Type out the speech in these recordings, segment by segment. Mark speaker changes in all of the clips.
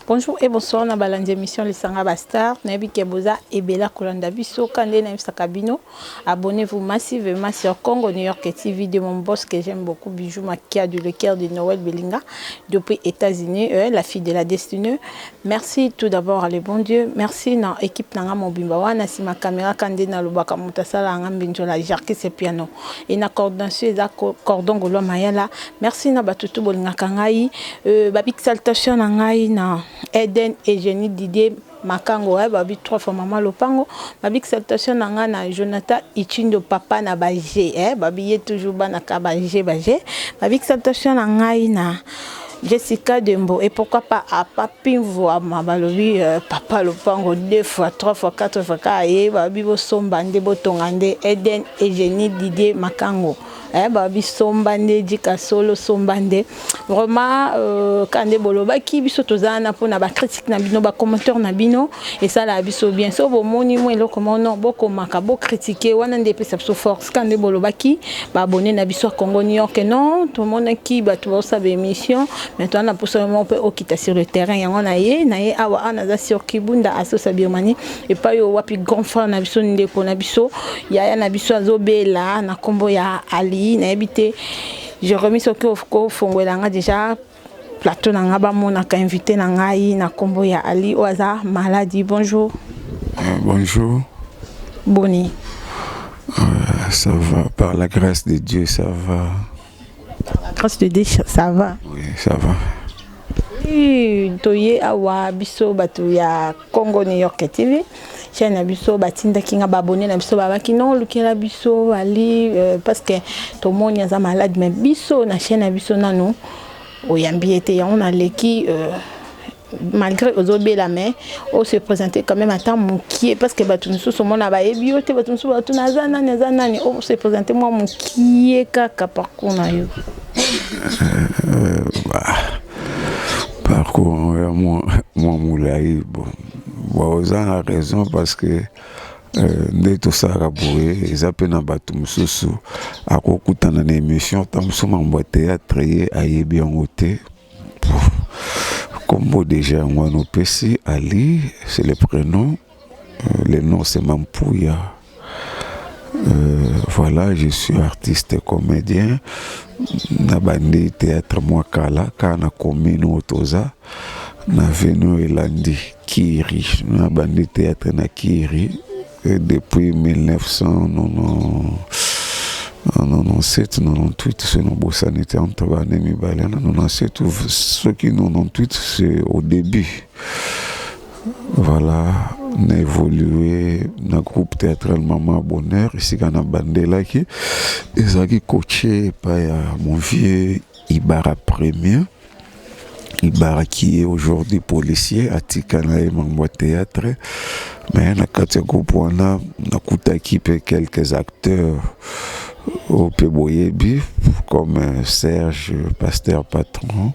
Speaker 1: Bonjour et bonsoir na balandi émission Les Sanga Bastar. Nabi Keboza et Bella Kolanda Biso. Kande na Sakabino. Abonnez-vous massivement sur Congo New York TV de mon boss que j'aime beaucoup, Bijou Makia du Le Cœur de Noël Belinga depuis États-Unis, la fille de la destinée. Merci tout d'abord à le bon Dieu. Merci na équipe nanga Mobimbawa na si ma caméra Kande na Lubaka Mutasala Ngambinjo la Jarki ce piano et na coordination et cordon Golo Mayala. Merci na batutu Bolinga Kangai babik saltation ngai na Eden et Jenny Didier Makango babi 3 fois maman lopango babik salutation nanga na Jonathan Ichindo papa na baje babi toujours bana ka baje babik salutation nanga na Jessica Dembo et pourquoi pas à papi voix ma balobi papa lopango 2 fois 3 fois 4 fois babi bo sombande bo tongande Eden et Jenny Didier Makango babi sombande dika solo sombande vraiment kande boloba ki biso tozana pona ba critique na bino ba commentaire na bino et ça la biso bien so bo moni mo eloko mono boko maka bo critiquer wana ndepé sa force kande boloba ki ba abonné na biso Congo New York non tout le monde qui ba to sa émission maintenant na possiblement peut okita sur le terrain yango na ye awa anaza sur Kibunda aso sa biomani et pas yo wapi grand frère na biso ndeko na biso ya na biso azobela na kombo ya Ali na habité je remis ce que au fongolanga déjà plateau nanga ba mona ka invité nanga na kombo ya Ali Oaza maladie. Bonjour.
Speaker 2: Bonjour.
Speaker 1: Boni.
Speaker 2: Ça va par la grâce de Dieu, ça va.
Speaker 1: Par la grâce de Dieu, ça va.
Speaker 2: Oui, ça va.
Speaker 1: Oui, toye awa biso batu ya Congo New York TV. Chaîne na biso batinda kinga babonné na biso babaki non lukela biso ali parce que tout le monde est malade mais biso na chaîne na biso nanu oyambi été on a leki malgré ozobela mais on se présenter quand même à temps mukie parce que batu nso so mona ba ebiote batu nso batu nazana on se présenter moi mukie kaka parcours na yo
Speaker 2: parcours moi moulaï bon vous avez raison parce que nde tosala boye eza pe na bato mosusu akokutana na émission ntango mosusu mambo théâtre ye ayebi yango te kombo déjà yango wana opesi Ali c'est le prénom le nom c'est Mampouya. Voilà, je suis artiste comédien na bandi théâtre moi kala kana commune otoza na venu elandi Kiri na bandi théâtre na Kiri depuis 1997-98 c'est nos beaux sanitaires entre bande mibale na 97 ce qui 98 c'est au début. Voilà, on a évolué dans le groupe théâtral Maman Bonheur, ici qu'on a bandé qui est coaché par mon vieux Ibarra Premier. Ibarra qui est aujourd'hui policier à Tikanaï Mambo Théâtre. Mais dans le groupe, on a équipé quelques acteurs au Péboyebi, comme Serge, Pasteur Patron.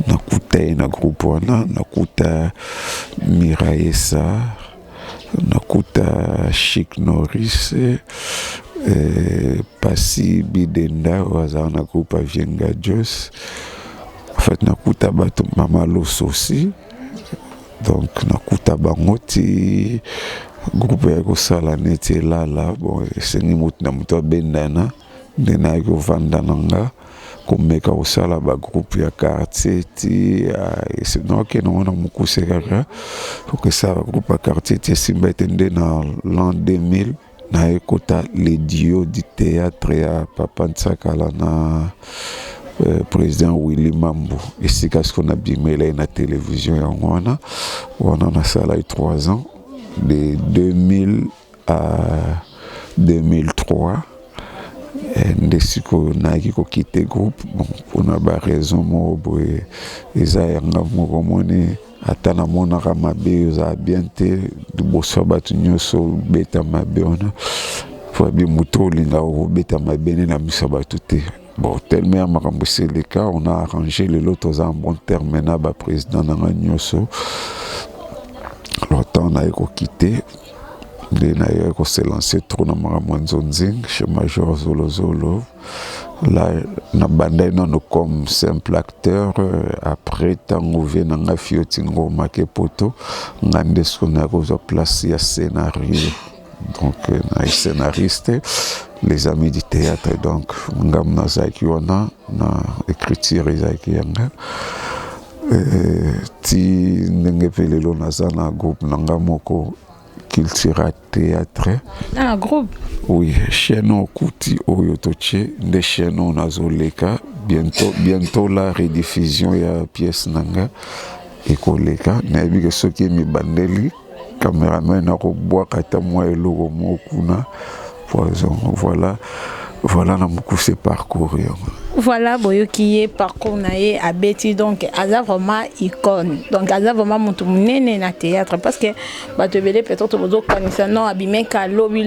Speaker 2: Nakuta na groupe wana nakuta Miraesa nakuta Chic Norris Pasi Bidenda waza na groupe Vienga Jos en fait nakuta bato Mama Loso aussi donc nakuta bangoti groupe ya kosala neti lala bon esengi mutu na mutu abendana nde na yo vandananga komeka osala ba groupe ya quartier ti c'est donc que nous on a beaucoup serré que ça groupe ya quartier ti simba etende na l'an 2000 na ekota les duos du théâtre ya Papa Ntsakala na président Willy Mambo et c'est qu'est-ce qu'on a bien mêlé na télévision ya on a sala 3 ans de 2000 à 2003 ndesiko naki ko quitter groupe bon pour na ba raison mo boye eza yanga moko moni ata na mona ka mabe za bien te du boso batu nyoso beta mabe ona fo bi muto linga o beta mabe na misa batu te bon tellement makambo c'est le cas on a arrangé les lotos en bon terme na ba président na nyoso longtemps on a quitter de na ko se lancer trop na makambo nzonzing chez Major Zolo Là, na bandai non comme simple acteur. Après, tant ouvé nanga fiotingo make poto, ngande ce qu'on a place à scénario. Donc, na scénariste, les amis du théâtre. Donc, ngam na zaki wana na écriture zaki yanga. Ti ndenge pelelo naza na groupe nanga moko Cultura Théâtre.
Speaker 1: Ah, groupe.
Speaker 2: Oui, chaîne Kuti Oyotoche, des chaînes Nazoleka. Bientôt la rediffusion ya pièce nanga ekoleka. Nayebi ke soki mi bandeli cameraman na boire kata moi eloko mokuna. Poison. Voilà na mokuse parcours.
Speaker 1: Voilà, boyo qui est parcours naé à Betty, donc aza vraiment icône. Donc aza vraiment mon tout néné na théâtre parce que bah te belé peut-être bozo connaissance non abimé ka lobby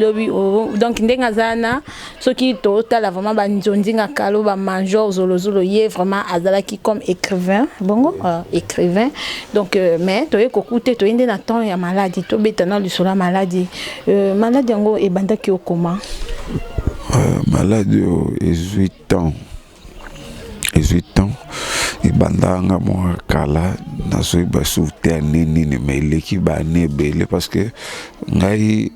Speaker 1: donc ndenga zana ce qui total vraiment ba nzondinga kalo ba major zolo yé vraiment azala qui comme écrivain bongo écrivain donc mais to écouter to inde na temps ya maladie to betana lu sur la maladie maladie ngo e banda ki okoma
Speaker 2: maladie 18 ans. 18 ans, et bandanga moi kala na so ba souter nini ni mais qui ba ne belé parce que ngai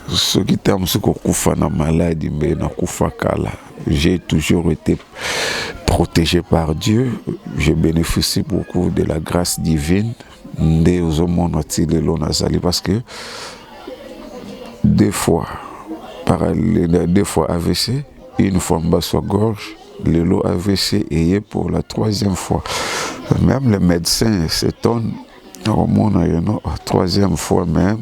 Speaker 2: ce qui t'a ce ko kufa na maladie mais na kufa kala. J'ai toujours été protégé par Dieu, je bénéficie beaucoup de la grâce divine ndé aux hommes natilelo nazali parce que deux fois AVC. Une fois en gorge, le lot AVC et pour la troisième fois. Même les médecins s'étonnent. Troisième fois même,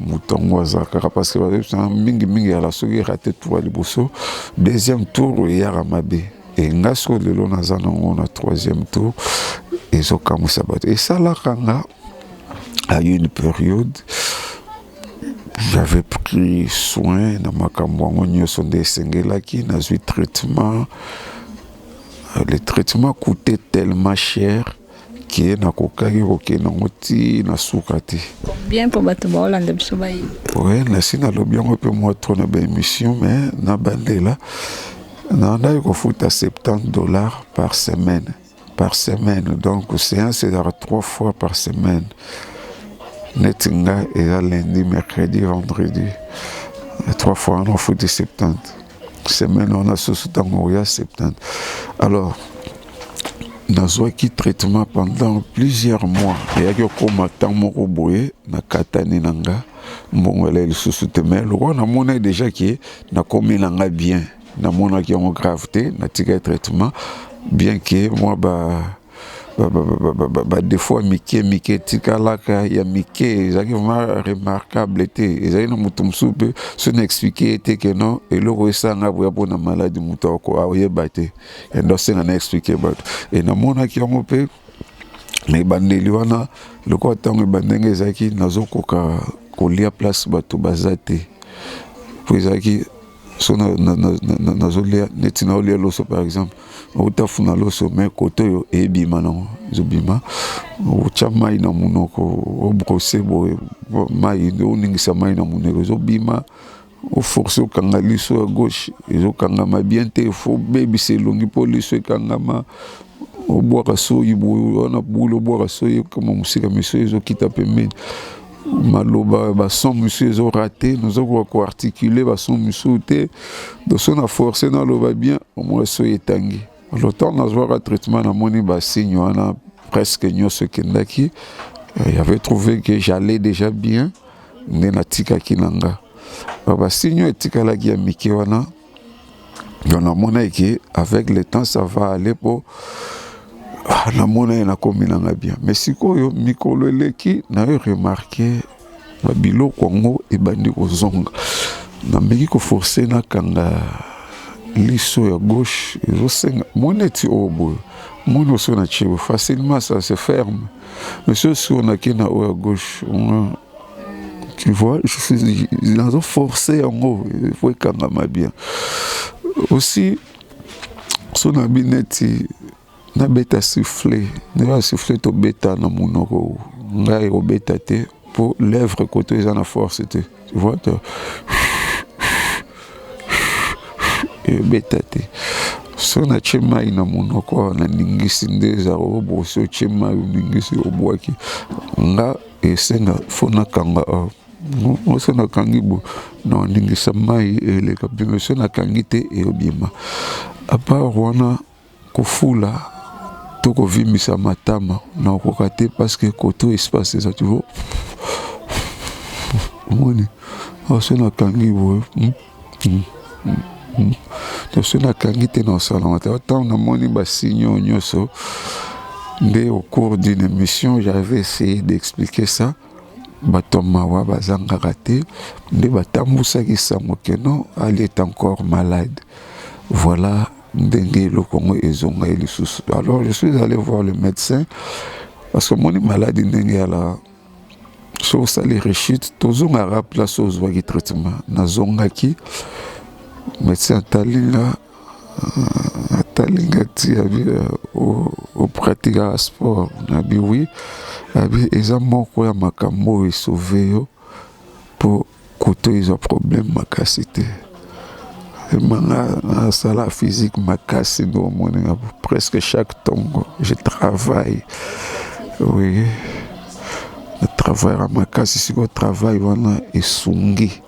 Speaker 2: parce que mingi à la souris raté trois les bossos. Deuxième tour, il y a Ramabé. Et Ngasko le lot on a troisième tour. Et ça et ça là, à une période. J'avais pris soin dans ma campagne, sont des singles qui n'ont eu traitement. Le traitement coûtait tellement cher qu'il n'a pas soukati.
Speaker 1: Bien pour battre Hollande Bsobaï.
Speaker 2: Oui, là, si nous bien un peu moins trop de émission, mais na bandé là, on a eu à $70 par semaine. Par semaine, donc séance c'est 3 fois par semaine. Netinga et lundi, mercredi, vendredi. 3 fois on a foutu 70. Semaine on a sous-tangoria 70. Alors, dans un traitement pendant plusieurs mois. Et il y a comme temps moroboé, na katani nanga. Bon, elle est sous-souté. Mais le roi, on a déjà qui na commis nanga bien. Na mona qui ont gravité, na tika traitement. Bien que moi, des fois Mickey tikalaka ya Mickey ça qui vraiment remarquable était ils ont mutumsu peu ce n'expliquer était que non et le resa nga pour na maladie mutoko aye baté et donc c'est na expliquer but et na mona qui on peut mais bandeli wana le ko tango bandenge zaki nazoko ka kolia place bato bazate pour zaki so nazolia netina olia loso par exemple utafuna loso mais koto yo ebima non zobima uchama ina munoko obrosser boy mai oningisa mai na munoko zobima o forcer kanga liso à gauche zo kanga ma bien te fo baby c'est longi police kanga ma o boire so yibo ona bulo boire so comme musika monsieur zo kita pemene maloba bason monsieur ils ont raté nous avons articulé bason monsieur te donc on a forcé dans le bien au moins so etangi le temps on a joué un traitement na moni ba signe on a presque nyoso kendaki il avait trouvé que j'allais déjà bien na tika kinanga ba signe etika la gia miki wana on a mona que avec le temps ça va aller pour la monnaie na kominanga bien mais sikoyo mikolo eleki na remarqué ba bilo Congo e bandi kozonga na meki ko forcer na kanga liso ya gauche ezosenga moneti obo mono so na chibo facilement ça se ferme mais ce sur na kina o à gauche tu vois je suis dans un forcé en haut il faut kanga ma bien aussi so na bineti na beta souffler na souffler to beta na munoko ngai o beta te pour lèvres côté za na force te tu vois ebeta te so na tie mai na monoko na ningisi nde eza obo so tie mai ningisi obwaki nga esenga fo nakanga so nakangi bo na ningisa mai eleka bien so nakangi te eobima apart wana kofula to kovimisa matama na okoka te parce que koto espace eza toujours omoni so nakangi boye so nakangi te na osalama te otango namoni basigno nyonso nde au cours d'une émission j'avais essayé d'expliquer ça bato mawa bazangaka te nde batambusaki sango ke non elle est encore malade voilà ndenge eloko ngo ezonga lisusu alors je suis allé voir le médecin parce que moni maladie ndenge ala so osali rechute tozongaka place ozwaki traitement nazongaki médecin atalinga ti abi opratikaka sport nabi oui abi eza moko ya makambo oyo esauve yo mpo koto ezwa problème makasi te nasala physique makasi ndo omoninga presque chaque tongo je travaille oui je travaille makasi siko travail wana esungi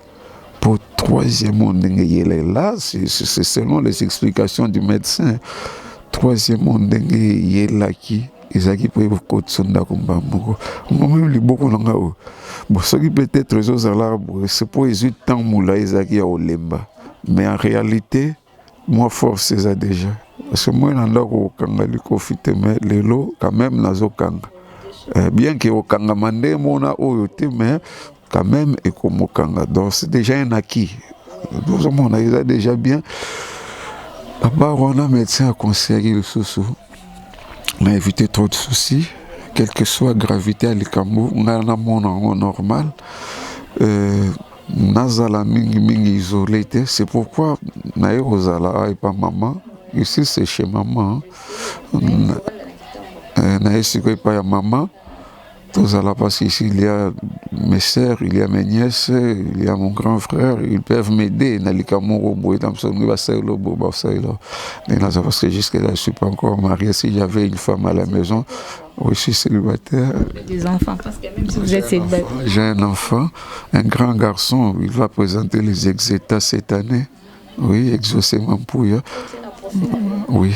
Speaker 2: pour troisièmement ndenge yele là c'est selon les explications du médecin troisièmement ndenge yelaki ezaki mpo ekotisa komba moko même liboko na nga oyo bon soki peut-être ezozala boye c'est mpo ezwi temps mula ezalaki ya olemba mais en réalité moi force eza déjà parce que moi na ndako kokanga likofi te mais lelo quand même nazokanga bien que okangama nde mona oyo te mais quand même ekomokanga donc c'est déjà un acquis tozomona eza déjà bien à part wana médecin aconseillaki lisusu na éviter trop de soucis quelle que soit gravité ya likambo ngai namona yango normal nazala mingi isolé te c'est pourquoi naye kozala epa maman ici c'est chez maman naye sikoyo epa ya maman tozala parce qu'ici il y a mes sœurs, il y a mes nièces, il y a mon grand frère, ils peuvent m'aider na likamoko boye tam so ngi baselo bo baselo parce que jusque là je suis pas encore marié. Si j'avais une femme à la maison, oui, je suis célibataire.
Speaker 1: Des enfants, parce que même si vous êtes célibataire.
Speaker 2: J'ai un enfant, un grand garçon, il va présenter les exétats cette année. Oui, exaucément pour eux. Oui,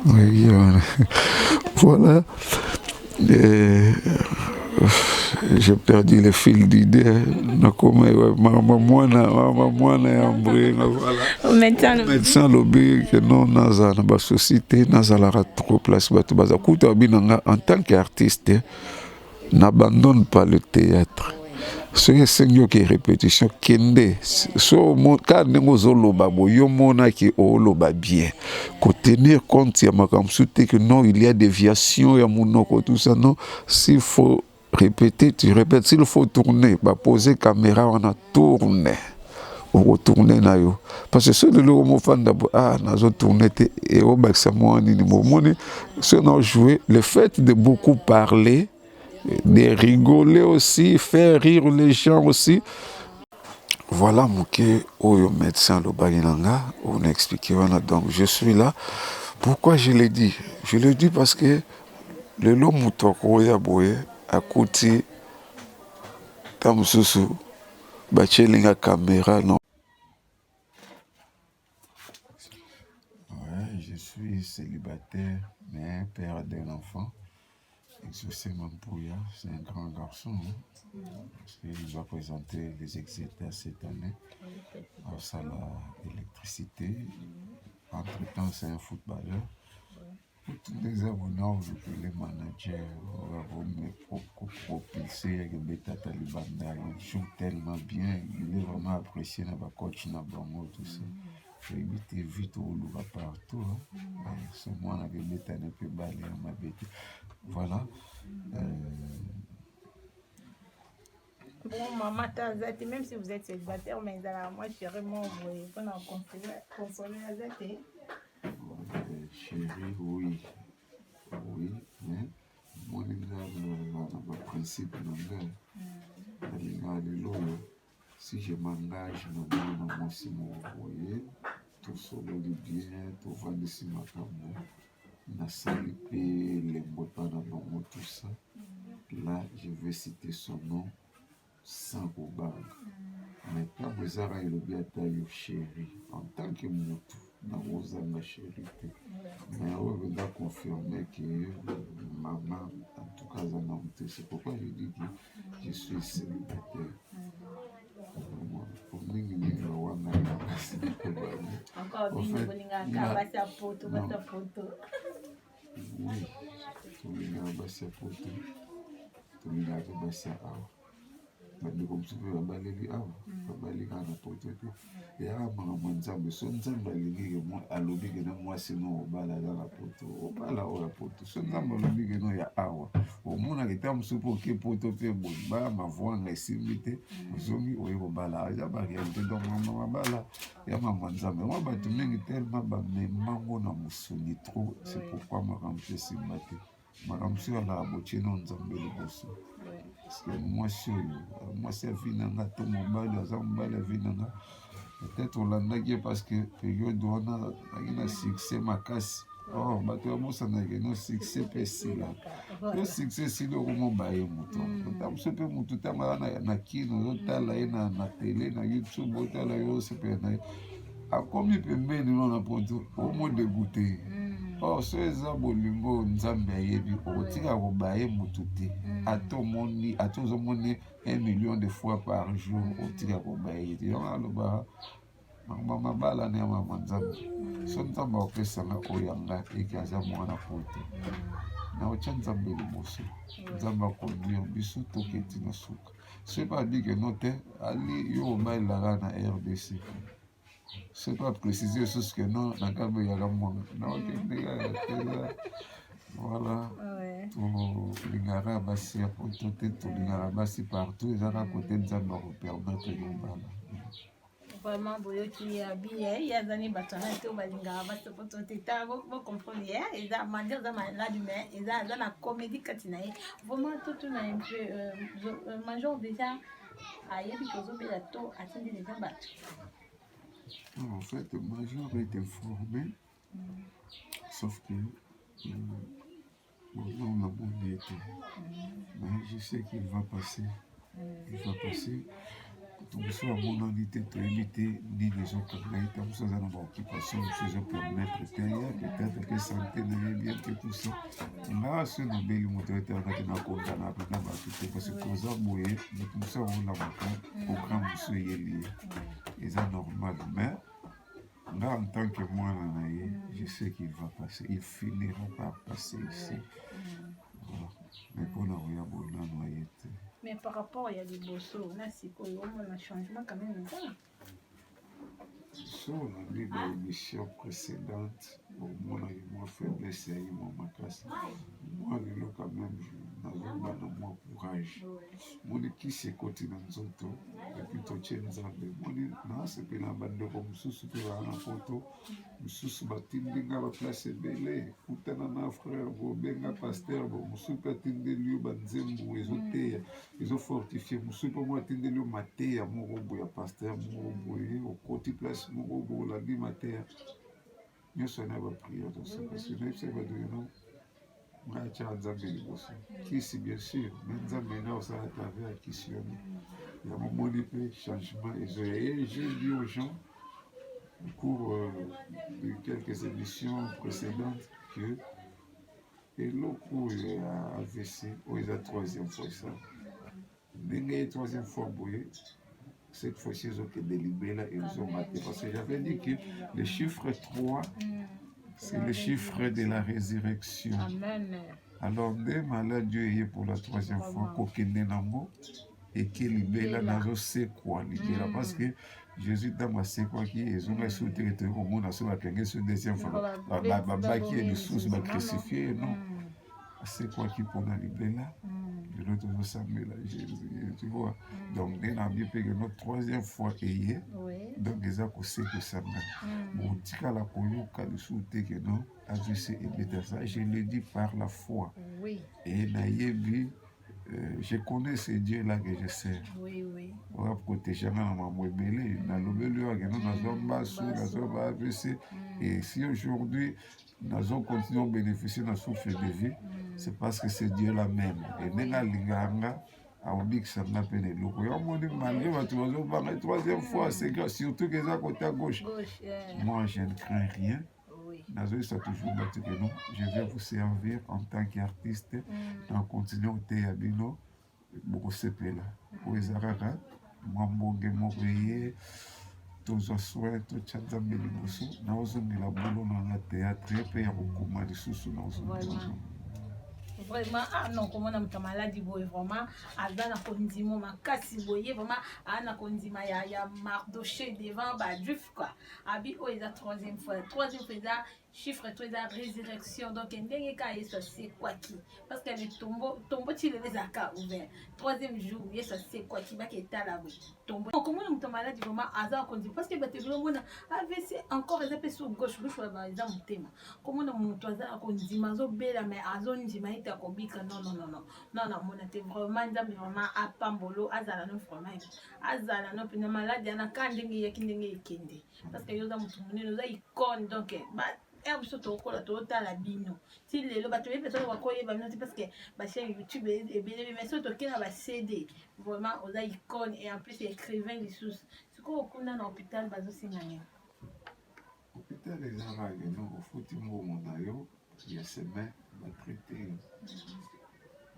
Speaker 2: oui, voilà. J'ai perdu le fil d'idée. Médecin lobby que non naza na ba société nazalara trop place bato baza kuta binanga en tant qu'artiste n'abandonne pas le théâtre. Ce seigneur qui répétition kende so mo ka ndenge zoloba boyo mona ki oloba bien ko tenir compte ya makamsu te que non il y a déviation ya monoko tout ça non s'il faut répéter tu répètes s'il faut tourner ba poser caméra on a tourné on retourner na yo parce que ceux de l'eau mo fanda nazo tourner te et au baksa mo ni mo moni ce non jouer le fait de beaucoup parler de rigoler aussi, faire rire les gens aussi. Voilà Mouké, Oyo médecin le Baginanga, on a expliqué, voilà, donc je suis là. Pourquoi je l'ai dit? Je l'ai dit parce que le long moutoko ya boye, à côté, Tamsusu, Bachelinga caméra, non. Ouais, je suis célibataire, mais père d'un enfant. C'est Mampouya, c'est un grand garçon, hein, parce qu'il va présenter les exétats cette année à salle électricité. Entre-temps, c'est un footballeur. Tous les abonnés, les managers, vont me propulser avec Beta Talibanda. Il joue tellement bien, il est vraiment apprécié dans le coach, dans le tout ça. Il évite vite au loup partout. Ce mois, avec Beta ne peut pas aller à ma bête. Voilà.
Speaker 1: Bon, maman, même si vous êtes célibataire, mais moi, je serais mon voyez, pendant consoler la zate.
Speaker 2: Chérie, oui. Oui, mais moi, le principe, si je m'engage, je me voyez, tosololi bien tovandisi makambo nasali mpe lembo epai na bango tout ça. Là je vais citer son nom sans kobanga. Mais ntango ezaka elobi ata yo chéri en tant que motu nakozanga chéri te, mais oyo eza confirme que maman en tout cas aza na mote. C'est pourquoi je dis que je suis célibataire. Pour mingi bawanga kasi oui tolingaka basi ya poto tolingaka basi ya awa bandeko mosusu mpe babaleli awa babali kaka na poto te eyaka makambo ya nzambe. So nzambe alingi alobi kena mwasi no obala aza na poto obala oyo ya poto. So nzambe alobi keno ya awa omonaka eta mosusu mpe oke poto mpe boye baya mavwanga esimbi te ozongi oye kobala eza barealité. Donc mama mabala ya mama nzambe mwa bato mingi tellement bamemango na mosuni trop. C'est pourquoi makambo mpe esimba te. Makambo so alaka botieno nzambe liboso. Parce que mwasi oyo mwasi avi na nga to mobali aza mobali avi na nga peut-être olandaki parce que période wana naki na succès makasi. Or bato babosanaki no succès mpe esilaka yo succès esili okomoba ye moto otamoso mpe motu ntango na kino ozotala ye na tele na youtube otala yo osepela na ye akomi pembeni no na poto omodegute. Or so eza bolingo nzambe ayebi okotika koba ye motu te ata ozomoni 1 million de fois par jour otika koba ye te. Yango aloba makambo mabala na ya mama nzambe. So nzambe akopesanga oyo yanga eke aza mwana poto na otya nzambe liboso. Nzambe akomi biso toketi na suka. So epa abike no te ali yo obalelaka na RDC. C'est pas préciser ce que non na kambe ya kamwa na okende ya tela. Voilà. Tolingaka basi ya poto te tolingaka basi partout ezaka kote nzambe akopermettre yobala.
Speaker 1: Vraiment boyoki ya bien yazani batona te balingaka basi poto te ta bo comprendre eza manière za malade mais eza na comédie kati na ye. Vraiment tout na un peu major déjà ayebi kozobela to atindi déjà bato.
Speaker 2: En fait, Major est informé, sauf que on a bon été. Mais je sais qu'il va passer. Il va passer. Donc, soit à mon unité, tu éviter ni les autres comme ça, dans l'occupation, je peux permettre peut-être que santé n'est bien que tout ça. Là, ce n'est pas le moteur qui est condamnable, parce que pour ça, tout ça, on a un programme qui est lié. Et c'est normal. Mais là, en tant que moi, je sais qu'il va passer. Il finira par passer ici. Voilà. Mais pour nous, il y a beaucoup de noyés.
Speaker 1: Mais par rapport à Yaliboso, on a un changement quand même.
Speaker 2: Sur la vie de l'émission précédente, moi, j'ai faiblesse et moi, moi, quand même, je mon courage. Moi, qui s'est continué dans notre et puis tout tient nzambe. Moi, non, c'est que la bande comme sous que la photo, sous batindinga la place belé, kutana na frère, bo benga pasteur, bo musu patinde lieu banzembo ezoteya, ezo fortifier musu pour moi tinde lieu mateya moko ya pasteur moko au côté place moko la vie mateya. Nous sommes à la prière de ça parce que nous sommes non. Moi, j'ai un nzambe liboso. Qui c'est bien sûr, mais nzambe na ça à travers qui sur nous. Il y a un moment de changement et j'ai dit aux gens au cours de quelques émissions précédentes que et le cours à AVC, c'est la troisième fois ça. La troisième fois, cette fois-ci, ils ont été délibérés là et ils ont maté. Parce que j'avais dit que le chiffre 3, c'est le chiffre de la résurrection.
Speaker 1: Amen.
Speaker 2: Alors, dès Dieu est pour la troisième fois, kokende nango, et qu'il libère là, c'est quoi libérer parce que Jésus dans c'est quoi qui est, ils ont sauté le terreau, on a sauté sur deuxième fois, qui est le source, crucifié, non. C'est quoi qui pour la libérer là? De l'autre ressemble là, Jésus, tu vois. Donc, dès la Bible, notre troisième fois est donc les accords c'est que ça m'a. Bon, tika la koyoka le sauté que non, AVC et ça, je l'ai dit par la foi.
Speaker 1: Oui.
Speaker 2: Et naïebi je connais ces dieux-là que je sers.
Speaker 1: Oui, oui.
Speaker 2: On va protéger ma maman belé. Dans le milieu, et si aujourd'hui, nous allons continuer à bénéficier de la souffle de vie, c'est parce que c'est Dieu là même. Et nenga linganga, a oublié que ça n'a pas de l'eau. Malgré la troisième fois, c'est grave, surtout que ça côté à gauche. Moi, je ne crains rien. Ça toujours battu que non. Je vais vous servir en tant qu'artiste en continuant au Théabino. Beaucoup sepela. Pour les Arara, Mambonge Moréé, tous les soins, tout le temps, nous avons la théâtre, et beaucoup de sous
Speaker 1: vraiment non komona mutu maladi boye vraiment aza na kondima makasi boye vraiment ana kondima ya Mardoché devant juif quoi abi o eza troisième fois eza chiffre to eza résurrection donc ndenge ka yesu c'est quoi qui parce que le tombeau ti les aka ouvert troisième jour yesu c'est quoi qui ba ke tala boye tombeau komona mutu maladi vraiment aza kondima parce que batebilo mona AVC encore eza pe sur gauche ba eza mutema komona mutu aza kondima zo bela mais azondima ita kobika non mona te vraiment nzambe vraiment apambolo azala no vraiment azala no pina maladi ana kandenge yakindenge ekende parce que yoza mutu munene yoza icône donc ba biso tokola totala bino ti lelo bato peut-être bakoyeba bino ti parce que bachaîne YouTube ebele mais soki tokei na bacd vraiment oza icône et en plus écrivain lisusu sikoyo okunda na hôpital bazosinga nini
Speaker 2: hôpital ezalaka no ofuti mbongo na yo ya semaine batraite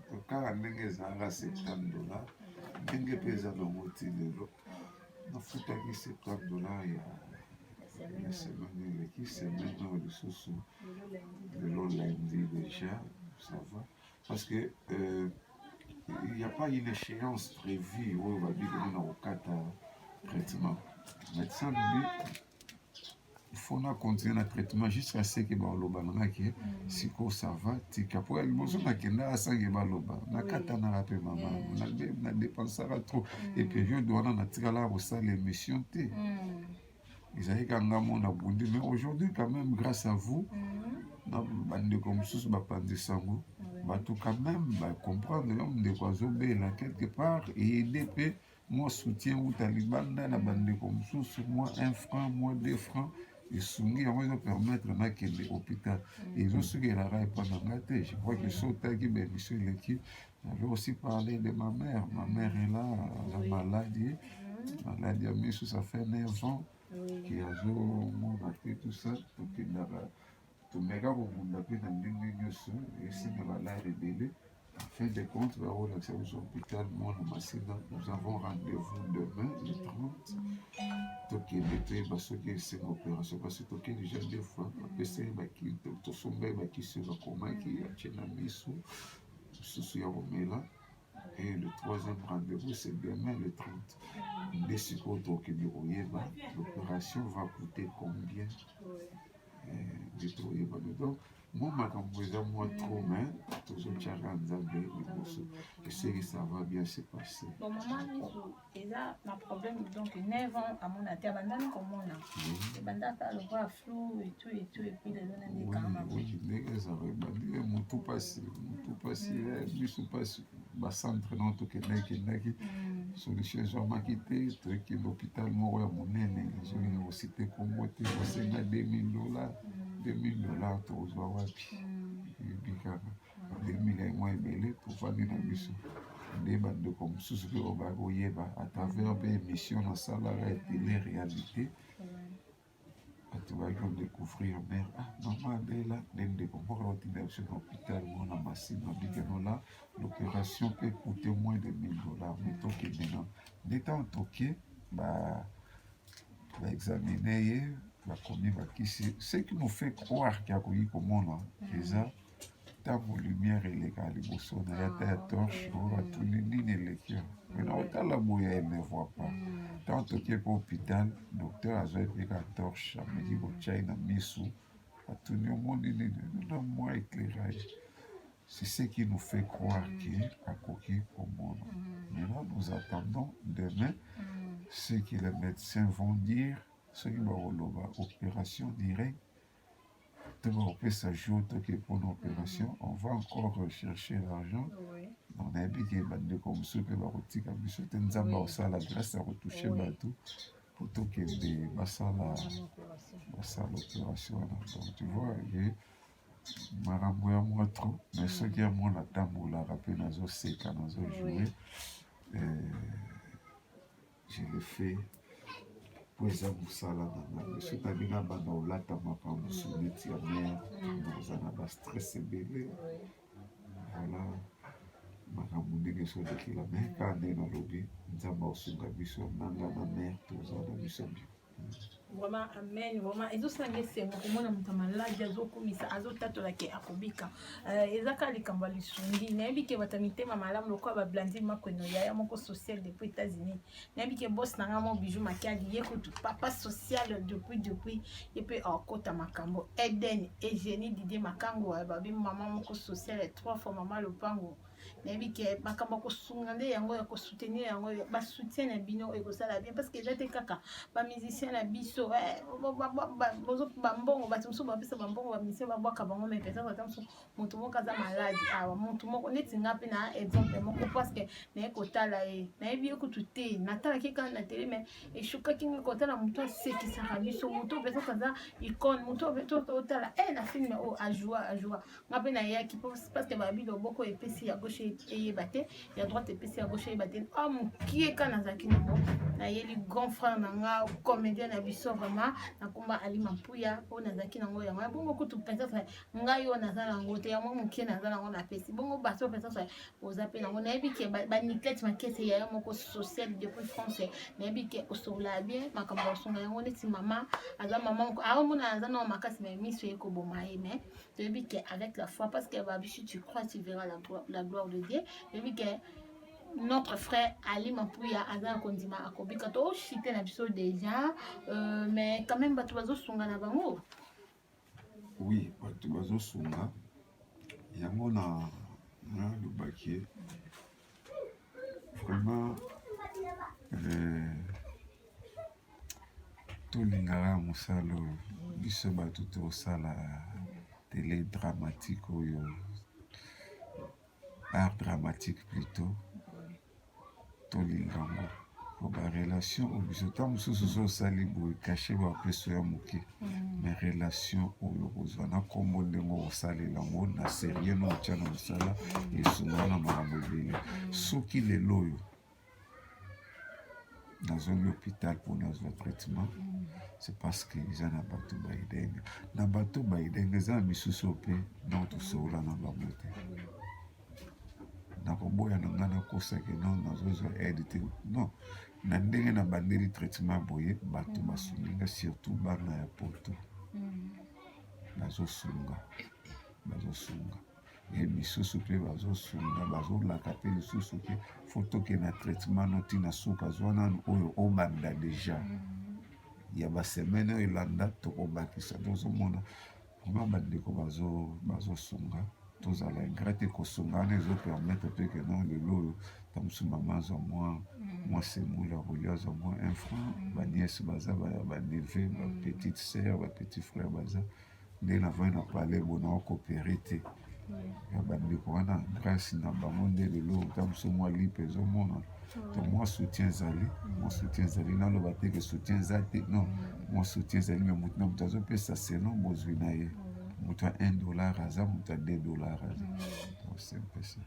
Speaker 2: tokaka ndenge ezalaka $70 ndenge mpe eza nango ti lelo nafutaki $70 ya semaine eleki semaine oyo lisusu lelo lundi déjà ça va parce que il n'y a pas une échéance prévue oyo babikoni na kokata traitement médecin lobi il faut na continuer na traitement jusqu'à ce que baloba nangaki siko ça va tika po liboso nakenda asange baloba nakatanaka mpe mama na dépensaka trop et période wana natikala kosala émission te ezalaki kanga mona bundi mais aujourd'hui quand même grâce à vous na bandeko mosusu bapandisango bato quand même bacomprendre yo ndeko azobela quelque part eyede mpe moi soutien uta libanda na bandeko mosusu moi 1 franc moi 2 francs esungi yango ezopermettre nakende hôpital ezosukelaka epa na nga te je crois que so otaki bémission eleki j'avais aussi parlé de ma mère est là aza maladie ya miso ça fait 9 ans qui azomona te tout ça tokendaka tomeka kobunda mpe na ndenge nyonso esinga balare ebele en fin de compte baolakisa biso hôpital mwana masina nous avons rendez-vous demain le 30 tokende toyeba soki esenga opération parce que toke déjà 2 fois apesaki tosombai bakisi oyo bakomaki atie na miso mosusu ya komela. Et le troisième rendez-vous, c'est demain le 30. L'opération va coûter combien? Donc, moi, moi trop, mais je sais que ça va bien se passer.
Speaker 1: Bon, maman, il y a un problème, donc 9 ans à mon athée, abandonne comme on a. Abandonne le voix flou et tout, et puis les donner des camarades.
Speaker 2: Oui, ça va abandonner, mon tout passé, biso passe, centre, non, tout qui solution, j'ai maquité, tout qui l'hôpital, moi, à mon aîné, j'ai une cité comme moi, c'est $2000. $2000 tozwa wapi ebikaka 2000 mwa ebele tovandi na biso nde bandeko mosusu mpe oyo bakoyeba à travers mpe émission nasalaka etele réalité bato baki kodécouvrir mare mama abela nde ndeko moko aotinda biso na hôpital mona masina bikenola l'opération peut coûter moins de $1000 mais tokende na nde ntango toke baexamine ye bakomi bakisi ce qui nous fait croire qu'il y a koyi komona eza ntango lumière eleka liboso na ya ta ya torche oyo batuni nini eleki na otala boye elle ne voit pas ntango tokie mpe hôpital docteur azwa epeka torche ameki kotyai na misu atuni omoni nini na mwa éclairage c'est ce qui nous fait croire que akoki komona maintenant nous attendons demain ce que les médecins vont dire soki bakoloba opération directe ça joue pour une opération, on va encore chercher l'argent. On a dit que les comme ceux qui vont retirer comme ça, ils ont ça la grâce à retoucher bateau pour tout que des bassins l'opération. Donc tu vois, il y a marambo ya moi trop, mais ceux qui ont moi la table la rappel nazo seka nazo jouer, je l'ai fait. Pour eza mosala nanga biso tabina banda olata makambo neti ya mer oza na bastress ebele voilà makambo ndenge so olekela me kaka nde nalobi nzambe akosunga biso nanga na mer toza na biso bio.
Speaker 1: Vraiment amen vraiment ezosanga esengo komona moto maladi azokumisa azotatolake akobika ezaka likambo ya lisungi nayebi ke bato mitema malamu lokola bablandi makweno yaya moko social depuis États-Unis nayebi ke boss nanga mo bijou makiadi ye kutu papa social depuis ye mpe akota makambo Eden Eugénie Didier Makango babi mama moko social 3 fois mama lopango nayebi ke makambo kosunga nde yango ya kosoutenir yango basoutien na bino ekosala bien parce que eza te kaka bamusicien na biso bambongo bato mosusu bapesa bambongo bamisien babwaka bango me peut-être ata mosusu moto moko aza maladi awa moto moko neti nga mpe na exemple moko parce que naye kotala ye nayebi ye kutu te natalaki kaka na tele mais eshukaki ngai kotala moto asekisaka biso moto peut-être aza icône moto peut-être otala na filme oyo ajoua nga mpe nayaki parce que babi loboko epesi ya gauche eyeba te ya droite epesi ya gauche eyeba te mokie ka nazalaki nango nayeli grand frère na nga comédien na biso vraiment nakomba alima mpuya oyo nazalaki nango yango ya bongo kutu peut-être ngai oyo naza nango te yango mokie naza nango napesi bongo bato peut-être oza mpe nango nayebi ke baniklete makese yaya moko social depuis France nayebi ke osola bien makambo osonga yango neti mama aza mama moko aomona aza nango makasi me miso ye koboma ye mais nayebi ke avec la foi parce que babisu tu crois tu verras la gloire de Dieu nayebi ke notre frère Ali Mapouya Azan Kondima Akobika to chité na biso déjà mais quand même bato bazo sunga na bango
Speaker 2: oui bato bazo sunga yango na le bakier vraiment tolingaka mosala biso bato tosala télé dramatique oyo art dramatique plutôt tolingango po barelation oyo biso ntango mosusu ozosali boye kashe bapeso ya moke mais relation oyo kozwa na nkombo ndenge okosalela yango na serie no otya na mosala esunga na makambo ebele soki lelo oyo nazongi hôpital mpo nazwa traitement c'est parce que eza na bato baidenge na bato baidenge eza na misusu mpe donc tosokola na bango te nakoboya na nga nakosaki non nazozwa aide te non na ndenge na bandeli traitement boye bato basunga surtout bana ya poto bazosunga ye misusu mpe bazosunga bazolaka mpe lisusu mpe fotoke na traitement notina suka zwa nanu oyo obanda deja ya basemene oyo elanda tokobakisa tozomona vraimen bandeko bazosunga tozala ingrat te kosunga wana ezopermettre mpe ke non lelo oyo tamosu mama azwa mwa semoula kolia azwa mwa 1 franc baniese baza baneve bapetite sœur bapetit frère baza nde navai na pale bona okopere te ya bandeko wana grâce na bango nde lelo tamosu mwa lipe ezomona to mwa soutien ezali naloba te ke soutien eza te non mwa soutien ezali me motu na moto azopesa selon bozwi na ye moto a $1 aza moto a $2 aza donc c'est un peu ça.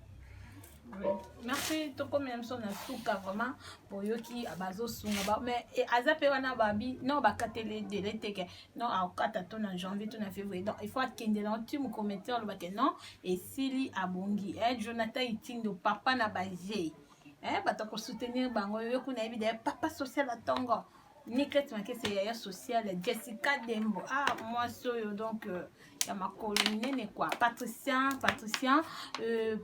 Speaker 1: Merci toko même son na suka vraiment boyoki abazosunga mais aza pe wana babi non bakatele délai teke non akata to na janvier to na février donc il faut akende na tu mu commentaire le baké non et sili abongi Jonathan Itindo papa na baje bato ko soutenir bango yo kuna évidemment papa social atongo Niklete makese yaya social Jessica Dembo moi soyo donc ya makolo minene quoi Patricien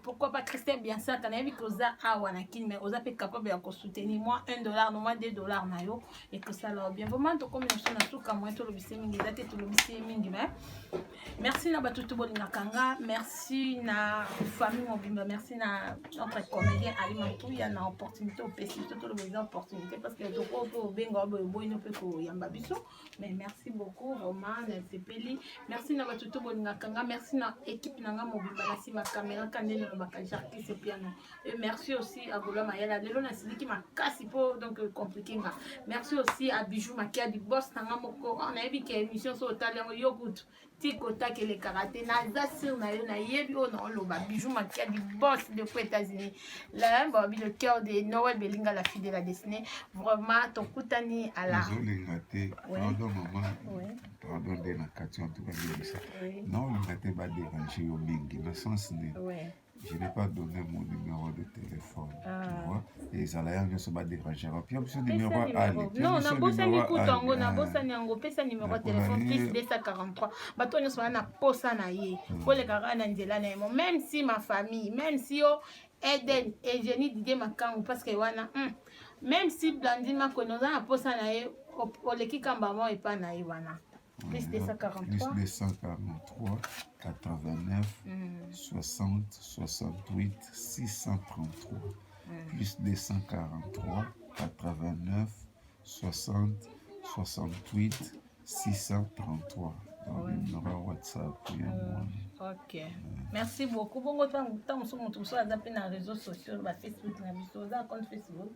Speaker 1: pourquoi Patricien bien ça kana yebi koza awa na kini mais oza pe capable ya ko soutenir moi $1 no moi $2 na yo et que ça là bien vraiment to comme na suka moi to lobise mingi date to lobise mingi mais merci na batutu bolinga kanga merci na famille mobimba merci na notre comédien Ali Mapouya na opportunité au PC to le besoin opportunité parce que to ko bengo boy no pe ko yamba biso mais merci beaucoup Roman Sepeli merci na batutu to bolingaka nga merci na équipe na nga mobimba na nsima caméra kandene lobaka jarkis piano et merci aussi à Gola Mayala lelo na siliki makasi po donc compliqué nga merci aussi à Bijou Makia du boss na nga moko on a vu que émission so tali yo kutu tikota que le karaté na zasir na yo na yebi o na loba Bijou Makia du boss de aux États-Unis là le cœur de Noël Belinga la fille de la destinée vraiment ton kutani à la
Speaker 2: pardon maman pardon de la question tout ça non le matin va déranger au mingi dans le sens je n'ai pas donné mon numéro de téléphone tu vois et ça là je ne pas déranger puis option numéro
Speaker 1: non na bossa ni kutongo na bossa ni ngo pesa numéro de téléphone plus 243 bato nyonso na posa na ye pour les kaka na nzela na mo même si ma famille même si yo Eden et Jenny Didier Makangu parce que wana même si Blandima konoza na posa na ye oleki kamba mo et pas na ye wana plus 243
Speaker 2: 89 60 68 633 plus 243 89 60 68 633 dans le numéro WhatsApp.
Speaker 1: Ok. Merci beaucoup. Bongo tant sur mon sur les réseaux sociaux, Facebook, na biso, za compte Facebook.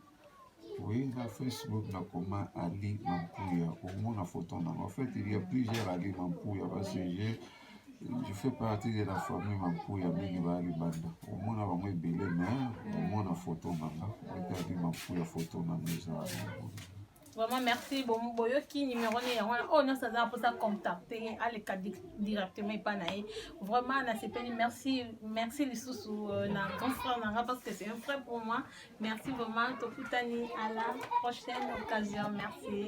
Speaker 2: Oui, na Facebook, na comment Ali Mampouya. Au moins la photo. En fait, il y a plusieurs Ali Mampouya parce que je fais partie de la famille Mampouya Minibali Banda. Au moins la famille Belé, mais au moins la photo Manga. Ali Mampouya photo na maison.
Speaker 1: Vraiment merci bon boyoki numéro ni on a ça pour ça contacter à les cas directement pas naé vraiment na c'est merci les sous na grand frère na parce que c'est un frère pour moi merci vraiment tokutani à la prochaine occasion merci.